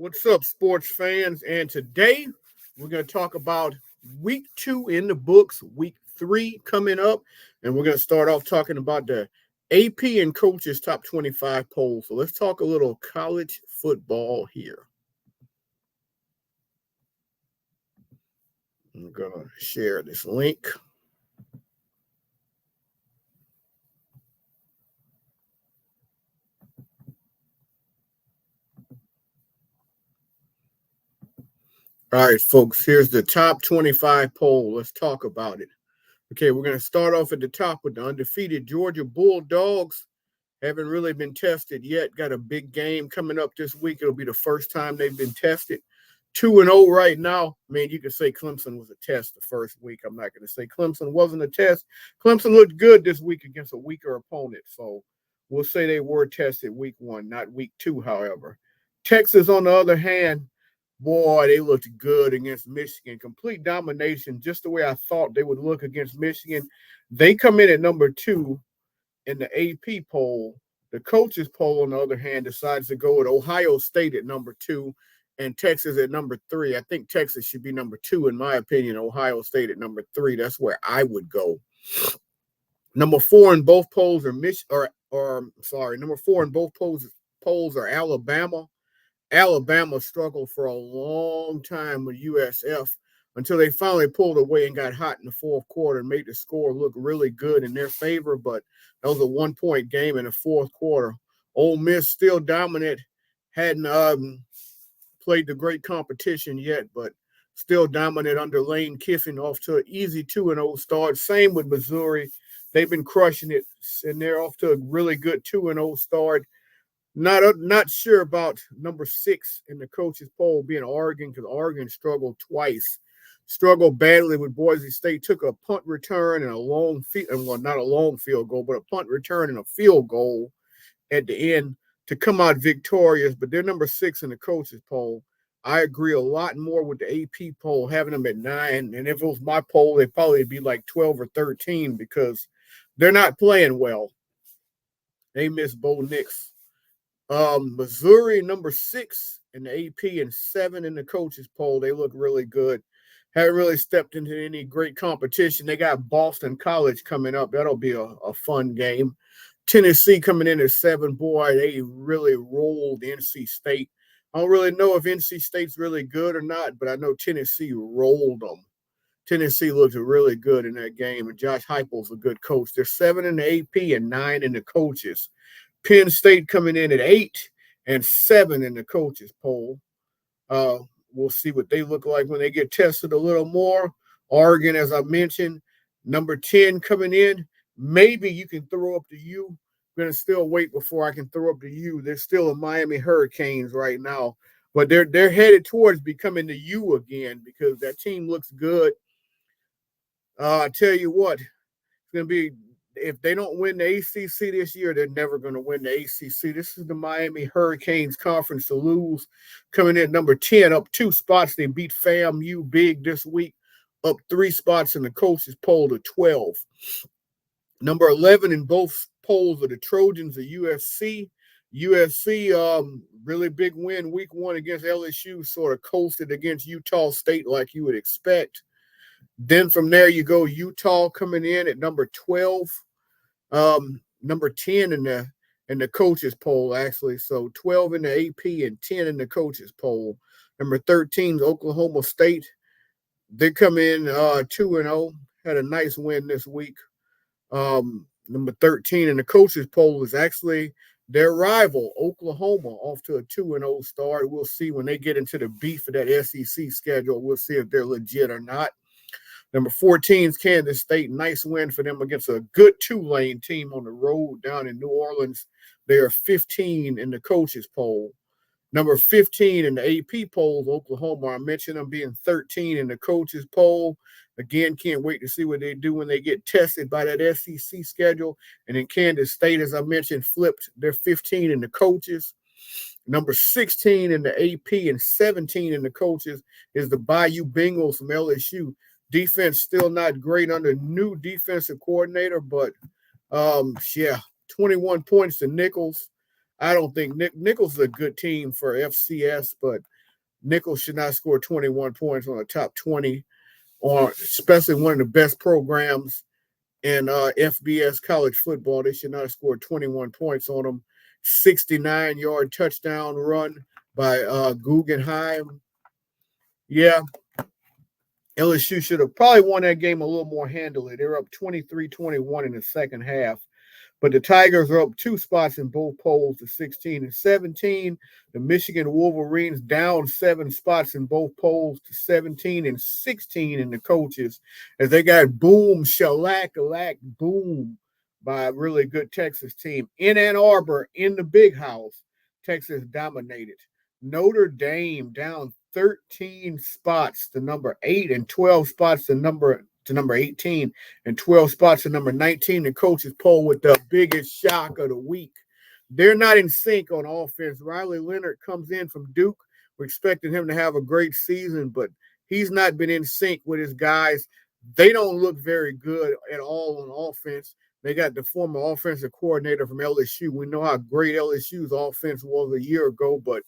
What's up, sports fans? And today we're going to talk about week 2 in the books, week 3 coming up. And we're going to start off talking about the AP and coaches top 25 poll. So let's talk a little college football here. I'm going to share this link. All right, folks, here's the top 25 poll. Let's talk about it. Okay, we're going to start off at the top with the undefeated Georgia Bulldogs. Haven't really been tested yet. Got a big game coming up this week. It'll be the first time they've been tested. 2-0 right now. I mean, you could say Clemson was a test the first week. I'm not going to say Clemson wasn't a test. Clemson looked good this week against a weaker opponent. So we'll say they were tested week 1, not week 2, however. Texas, on the other hand, boy, they looked good against Michigan. Complete domination, just the way I thought they would look against Michigan. They come in at number 2 in the AP poll. The coaches poll, on the other hand, decides to go with Ohio State at number 2 and Texas at number 3. I think Texas should be number 2, in my opinion. Ohio State at number 3. That's where I would go. Number 4 in both polls are number 4 in both polls are Alabama. Alabama struggled for a long time with USF until they finally pulled away and got hot in the fourth quarter and made the score look really good in their favor. But that was a 1-point game in the fourth quarter. Ole Miss still dominant, hadn't played the great competition yet, but still dominant under Lane Kiffin, off to an easy 2-0 start. Same with Missouri. They've been crushing it, and they're off to a really good 2-0 start. Not sure about number 6 in the coaches poll being Oregon, because Oregon struggled twice. Struggled badly with Boise State. Took a punt return and not a long field goal, but a punt return and a field goal at the end to come out victorious. But they're number 6 in the coaches poll. I agree a lot more with the AP poll, having them at 9. And if it was my poll, they'd probably be like 12 or 13 because they're not playing well. They miss Bo Nix. Missouri, number 6 in the AP and 7 in the coaches poll. They look really good. Haven't really stepped into any great competition. They got Boston College coming up. That'll be a fun game. Tennessee coming in at 7. Boy, they really rolled NC State. I don't really know if NC State's really good or not, but I know Tennessee rolled them. Tennessee looked really good in that game, and Josh Heupel's a good coach. They're 7 in the AP and 9 in the coaches. Penn State coming in at 8 and 7 in the coaches poll. We'll see what they look like when they get tested a little more. Oregon, as I mentioned, number 10 coming in. Maybe you can throw up the U. I'm going to still wait before I can throw up the U. They're still the Miami Hurricanes right now, but they're headed towards becoming the U again because that team looks good. I tell you what, it's going to be, if they don't win the ACC this year, they're never going to win the ACC. This is the Miami Hurricanes conference to lose. Coming in number 10, up 2 spots. They beat FAMU big this week, up 3 spots in the coaches poll to 12. Number 11 in both polls are the Trojans of USC. USC, really big win week 1 against LSU, sort of coasted against Utah State like you would expect. Then from there you go Utah coming in at number 12, number 10 in the coaches poll, actually. So 12 in the AP and 10 in the coaches poll. Number 13 is Oklahoma State. They come in 2-0, had a nice win this week. Number 13 in the coaches poll is actually their rival, Oklahoma, off to a 2-0 start. We'll see when they get into the beef of that SEC schedule. We'll see if they're legit or not. Number 14 is Kansas State. Nice win for them against a good Tulane team on the road down in New Orleans. They are 15 in the coaches poll. Number 15 in the AP polls, Oklahoma. I mentioned them being 13 in the coaches poll. Again, can't wait to see what they do when they get tested by that SEC schedule. And then Kansas State, as I mentioned, flipped. They're 15 in the coaches. Number 16 in the AP and 17 in the coaches is the Bayou Bengals from LSU. Defense still not great under new defensive coordinator, but 21 points to Nichols. I don't think Nichols is a good team for FCS, but Nichols should not score 21 points on the top 20, or especially one of the best programs in FBS college football. They should not have scored 21 points on them. 69-yard touchdown run by Guggenheim. Yeah, LSU should have probably won that game a little more handily. They were up 23-21 in the second half. But the Tigers are up 2 spots in both polls to 16 and 17. The Michigan Wolverines down 7 spots in both polls to 17 and 16 in the coaches, as they got boom, boom by a really good Texas team. In Ann Arbor, in the big house, Texas dominated. Notre Dame down 13 spots to number 8 and 12 spots to number 18 and 12 spots to number 19. The coaches poll with the biggest shock of the week. They're not in sync on offense. Riley Leonard comes in from Duke. We're expecting him to have a great season, but he's not been in sync with his guys. They don't look very good at all on offense. They got the former offensive coordinator from LSU. We know how great LSU's offense was a year ago, but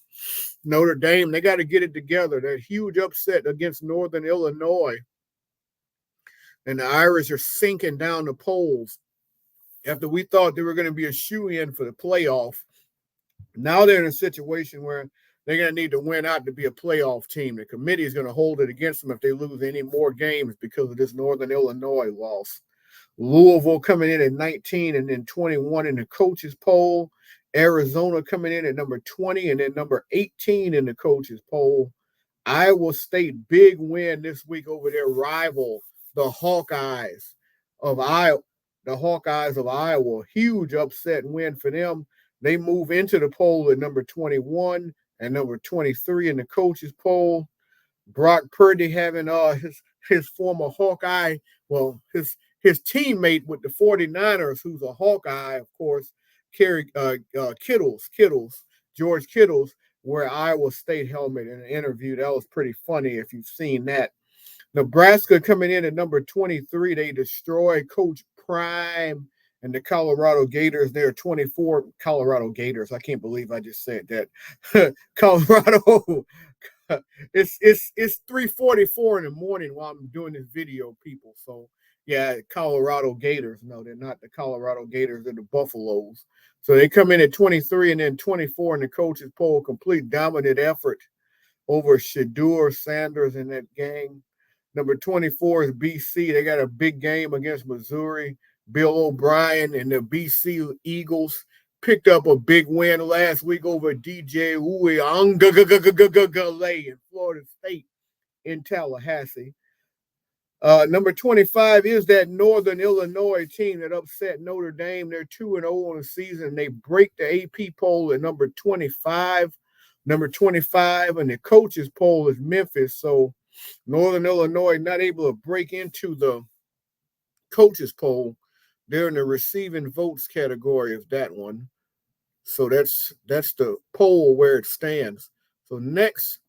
Notre Dame, they got to get it together. That huge upset against Northern Illinois, and the Irish are sinking down the polls after we thought they were going to be a shoe-in for the playoff. Now they're in a situation where they're going to need to win out to be a playoff team. The committee is going to hold it against them if they lose any more games because of this Northern Illinois loss. Louisville coming in at 19 and then 21 in the coaches poll. Arizona coming in at number 20 and then number 18 in the coaches poll. Iowa State, big win this week over their rival, the Hawkeyes of Iowa. The Hawkeyes of Iowa, huge upset win for them. They move into the poll at number 21 and number 23 in the coaches poll. Brock Purdy having his former Hawkeye, well, his teammate with the 49ers, who's a Hawkeye, of course, Kittles, George Kittles, wear Iowa State helmet in an interview. That was pretty funny if you've seen that. Nebraska coming in at number 23. They destroy Coach Prime and the Colorado Gators. They're 24 Colorado Gators. I can't believe I just said that. Colorado. It's 3:44 in the morning while I'm doing this video, people. So yeah, Colorado Gators. No, they're not the Colorado Gators. They're the Buffaloes. So they come in at 23 and then 24 in the coaches poll. Complete dominant effort over Shadur Sanders and that gang. Number 24 is BC. They got a big game against Missouri. Bill O'Brien and the BC Eagles picked up a big win last week over DJ Uiagalelei in Florida State in Tallahassee. Number 25 is that Northern Illinois team that upset Notre Dame. They're 2-0 on the season. They break the AP poll at number 25. Number 25 and the coaches poll is Memphis. So Northern Illinois not able to break into the coaches poll. They're in the receiving votes category of that one. So that's the poll where it stands. So next,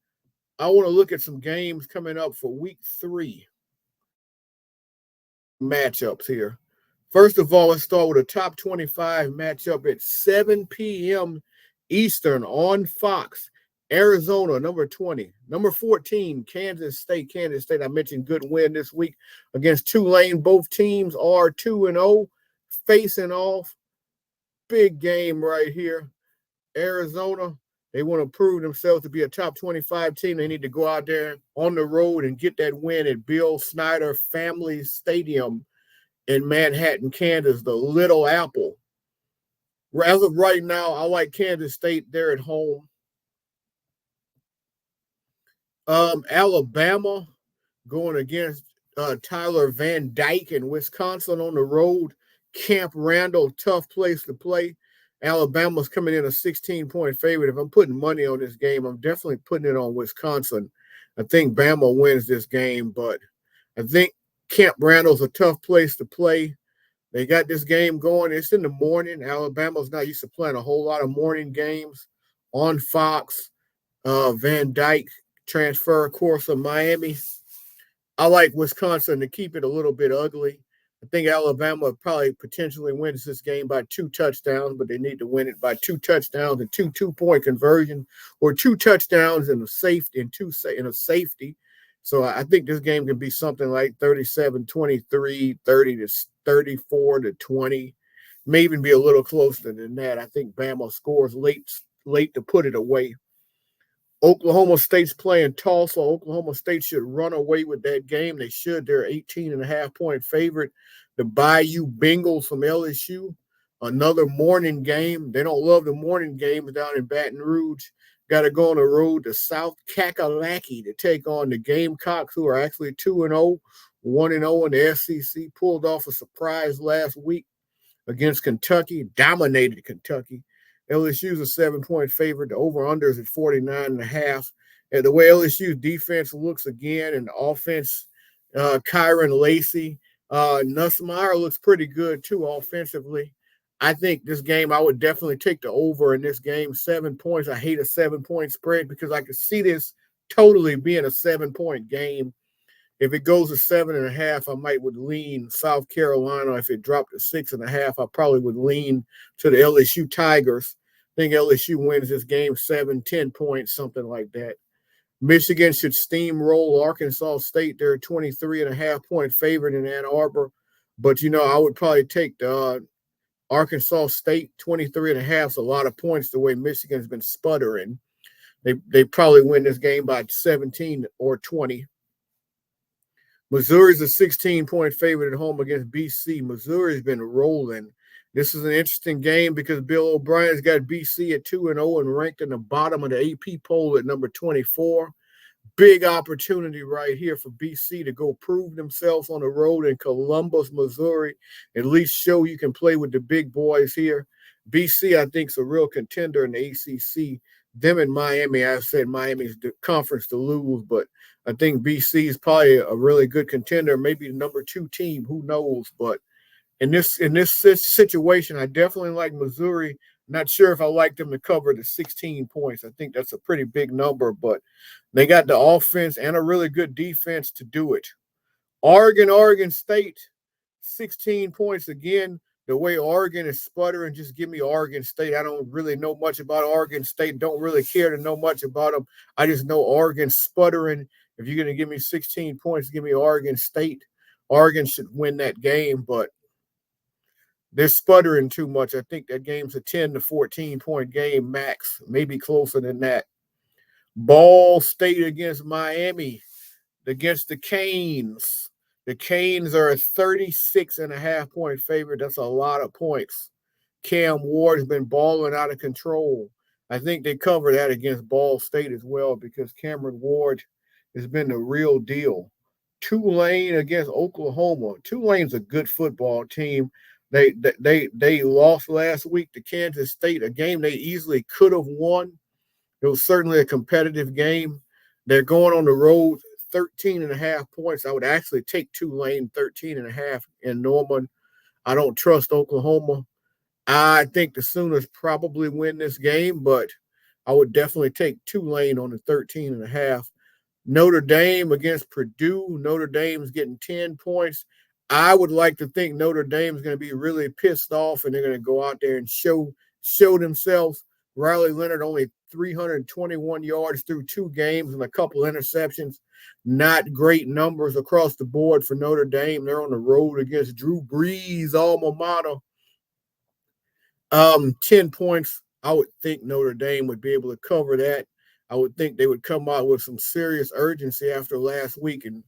I want to look at some games coming up for week 3 matchups here. First of all, let's start with a top 25 matchup at 7 p.m. Eastern on Fox. Arizona, number 20. Number 14, Kansas State. I mentioned good win this week against Tulane. Both teams are 2-0, facing off. Big game right here. Arizona, they want to prove themselves to be a top 25 team. They need to go out there on the road and get that win at Bill Snyder Family Stadium in Manhattan, Kansas, the Little Apple. As of right now, I like Kansas State. They're at home. Alabama going against Tyler Van Dyke in Wisconsin on the road. Camp Randall, tough place to play. Alabama's coming in a 16-point favorite. If I'm putting money on this game, I'm definitely putting it on Wisconsin. I think Bama wins this game, but I think Camp Randall's a tough place to play. They got this game going. It's in the morning. Alabama's not used to playing a whole lot of morning games on Fox. Van Dyke transfer, of course, of Miami. I like Wisconsin to keep it a little bit ugly. I think Alabama probably potentially wins this game by 2 touchdowns, but they need to win it by 2 touchdowns and 2 2-point conversion, or 2 touchdowns and a safety safety. So I think this game can be something like 37-23, 30-34-20. May even be a little closer than that. I think Bama scores late to put it away. Oklahoma State's playing Tulsa. Oklahoma State should run away with that game. They should. They're 18.5-point favorite. The Bayou Bengals from LSU, another morning game. They don't love the morning games down in Baton Rouge. Got to go on the road to South Kakalaki to take on the Gamecocks, who are actually 2-0, 1-0 in the SEC. Pulled off a surprise last week against Kentucky, dominated Kentucky. LSU's a 7-point favorite. The over-under is at 49.5. And the way LSU's defense looks again, and the offense, Kyron Lacey, Nussmeier looks pretty good too offensively. I think this game, I would definitely take the over in this game. 7 points. I hate a 7-point spread because I could see this totally being a 7-point game. If it goes to 7.5, I might would lean South Carolina. If it dropped to 6.5, I probably would lean to the LSU Tigers. I think LSU wins this game 7-10 points, something like that. Michigan should steamroll Arkansas State. They're a 23.5-point favorite in Ann Arbor. But, I would probably take the Arkansas State. 23.5 is a lot of points the way Michigan's been sputtering. They probably win this game by 17 or 20. Missouri's a 16-point favorite at home against BC. Missouri's been rolling. This is an interesting game because Bill O'Brien's got BC at 2-0 and ranked in the bottom of the AP poll at number 24. Big opportunity right here for BC to go prove themselves on the road in Columbus, Missouri. At least show you can play with the big boys here. BC, I think, is a real contender in the ACC. Them and Miami, I said Miami's the conference to lose, but I think BC is probably a really good contender, maybe the number 2 team. Who knows? But in this situation, I definitely like Missouri. Not sure if I like them to cover the 16 points. I think that's a pretty big number, but they got the offense and a really good defense to do it. Oregon State, 16 points again. The way Oregon is sputtering, just give me Oregon State. I don't really know much about Oregon State. Don't really care to know much about them. I just know Oregon sputtering. If you're going to give me 16 points, give me Oregon State. Oregon should win that game, but they're sputtering too much. I think that game's a 10 to 14-point game max, maybe closer than that. Ball State against Miami, against the Canes. The Canes are a 36.5-point favorite. That's a lot of points. Cam Ward has been balling out of control. I think they cover that against Ball State as well because Cameron Ward has been the real deal. Tulane against Oklahoma. Tulane's a good football team. They lost last week to Kansas State, a game they easily could have won. It was certainly a competitive game. They're going on the road, 13.5 points. I would actually take Tulane 13.5 in Norman. I don't trust Oklahoma. I think the Sooners probably win this game, but I would definitely take Tulane on the 13.5. Notre Dame against Purdue. Notre Dame's getting 10 points. I would like to think Notre Dame's going to be really pissed off and they're going to go out there and show themselves. Riley Leonard only 321 yards through 2 games and a couple interceptions. Not great numbers across the board for Notre Dame. They're on the road against Drew Brees' alma mater. 10 points. I would think Notre Dame would be able to cover that. I would think they would come out with some serious urgency after last week and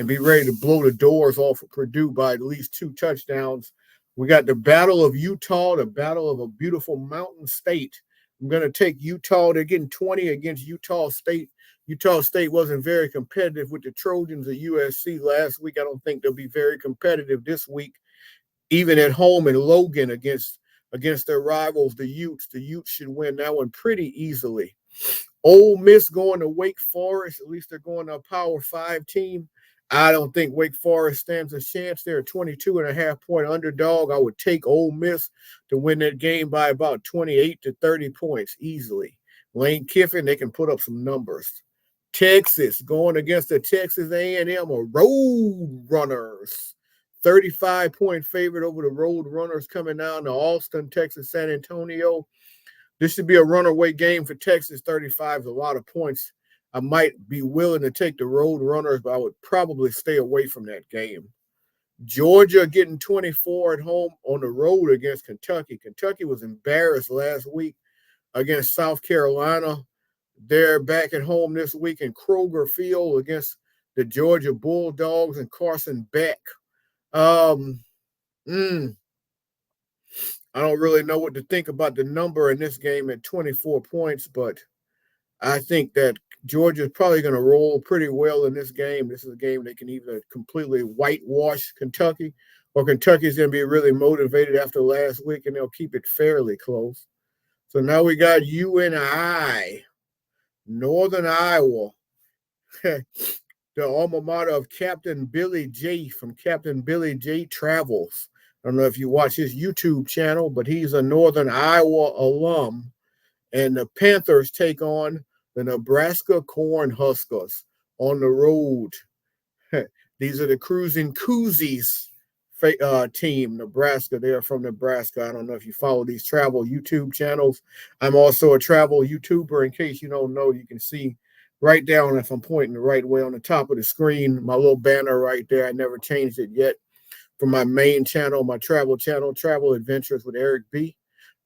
be ready to blow the doors off of Purdue by at least 2 touchdowns. We got the Battle of Utah, the Battle of a beautiful mountain state. I'm going to take Utah. They're getting 20 against Utah State. Utah State wasn't very competitive with the Trojans of USC last week. I don't think they'll be very competitive this week, even at home in Logan against their rivals, the Utes. The Utes should win that one pretty easily. Ole Miss going to Wake Forest. At least they're going to a Power 5 team. I don't think Wake Forest stands a chance. They're a 22.5-point underdog. I would take Ole Miss to win that game by about 28 to 30 points easily. Lane Kiffin, they can put up some numbers. Texas going against the Texas A&M or Road Runners. 35-point favorite over the Road Runners coming down to Austin, Texas, San Antonio. This should be a runaway game for Texas. 35 is a lot of points. I might be willing to take the Road Runners, but I would probably stay away from that game. Georgia getting 24 at home on the road against Kentucky. Kentucky was embarrassed last week against South Carolina. They're back at home this week in Kroger Field against the Georgia Bulldogs and Carson Beck. I don't really know what to think about the number in this game at 24 points, but I think that Georgia is probably going to roll pretty well in this game. This is a game they can either completely whitewash Kentucky, or Kentucky's going to be really motivated after last week, and they'll keep it fairly close. So now we got UNI, Northern Iowa, the alma mater of Captain Billy J from Captain Billy J Travels. I don't know if you watch his YouTube channel, but he's a Northern Iowa alum. And the Panthers take on the Nebraska Cornhuskers on the road. These are the Cruising Koozies team, Nebraska. They are from Nebraska. I don't know if you follow these travel YouTube channels. I'm also a travel YouTuber. In case you don't know, you can see right down, if I'm pointing the right way, on the top of the screen, my little banner right there. I never changed it yet, from my main channel, my travel channel, Travel Adventures with Eric B.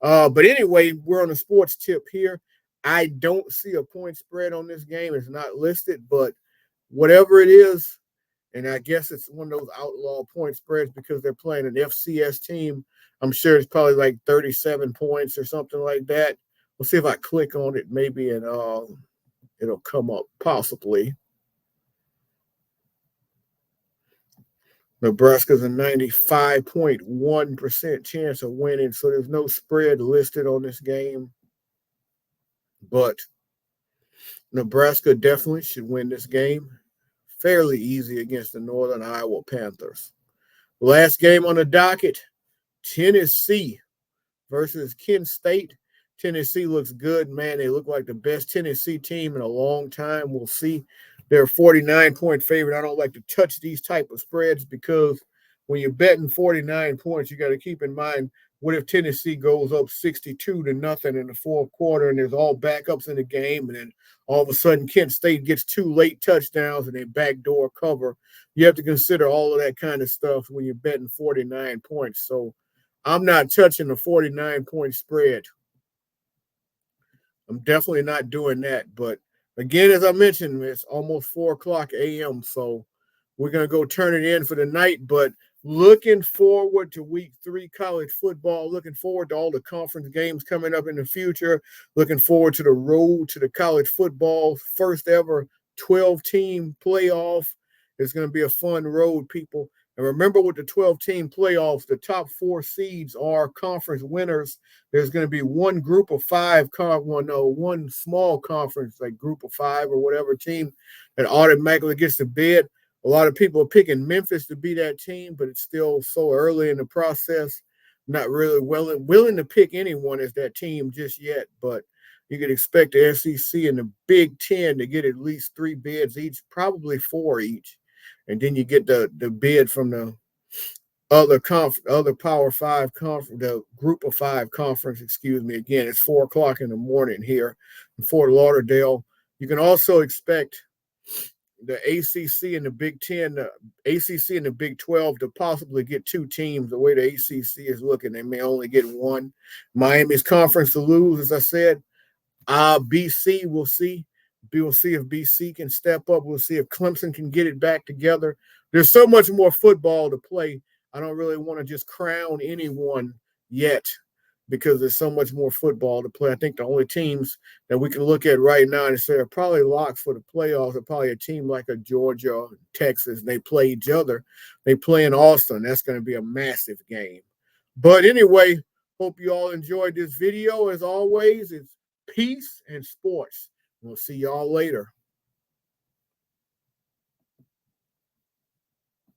But anyway, we're on a sports tip here. I don't see a point spread on this game. It's not listed, but whatever it is, and I guess it's one of those outlaw point spreads because they're playing an FCS team. I'm sure it's probably like 37 points or something like that. We'll see if I click on it maybe, and it'll come up possibly. Nebraska's a 95.1% chance of winning, so there's no spread listed on this game. But Nebraska definitely should win this game fairly easy against the Northern Iowa Panthers. Last game on the docket, Tennessee versus Kent State. Tennessee looks good, man. They look like the best Tennessee team in a long time. We'll see. They're a 49-point favorite. I don't like to touch these type of spreads because when you're betting 49 points, you got to keep in mind, what if Tennessee goes up 62-0 in the fourth quarter and there's all backups in the game, and then all of a sudden Kent State gets 2 late touchdowns and they backdoor cover. You have to consider all of that kind of stuff when you're betting 49 points. So I'm not touching the 49-point spread. I'm definitely not doing that. But again, as I mentioned, it's almost 4 o'clock a.m., so we're going to go turn it in for the night. But looking forward to week 3 college football, looking forward to all the conference games coming up in the future, looking forward to the road to the college football first ever 12-team playoff. It's going to be a fun road, people. And remember, with the 12-team playoffs, the top 4 seeds are conference winners. There's going to be one group of 5, one small conference, like group of 5 or whatever team that automatically gets the bid. A lot of people are picking Memphis to be that team, but it's still so early in the process. Not really willing to pick anyone as that team just yet, but you could expect the SEC and the Big Ten to get at least 3 bids each, probably 4 each. And then you get the bid from the other Power 5 conference, the Group of 5 conference, Again, it's 4 o'clock in the morning here in Fort Lauderdale. You can also expect the ACC and the Big Ten, the ACC and the Big 12 to possibly get 2 teams. The way the ACC is looking, they may only get 1. Miami's conference to lose, as I said. BC, we'll see. We'll see if BC can step up. We'll see if Clemson can get it back together. There's so much more football to play. I don't really want to just crown anyone yet because there's so much more football to play. I think the only teams that we can look at right now and say are probably locked for the playoffs are probably a team like a Georgia, Texas. They play each other. They play in Austin. That's going to be a massive game. But anyway, hope you all enjoyed this video. As always, it's peace and sports. We'll see y'all later.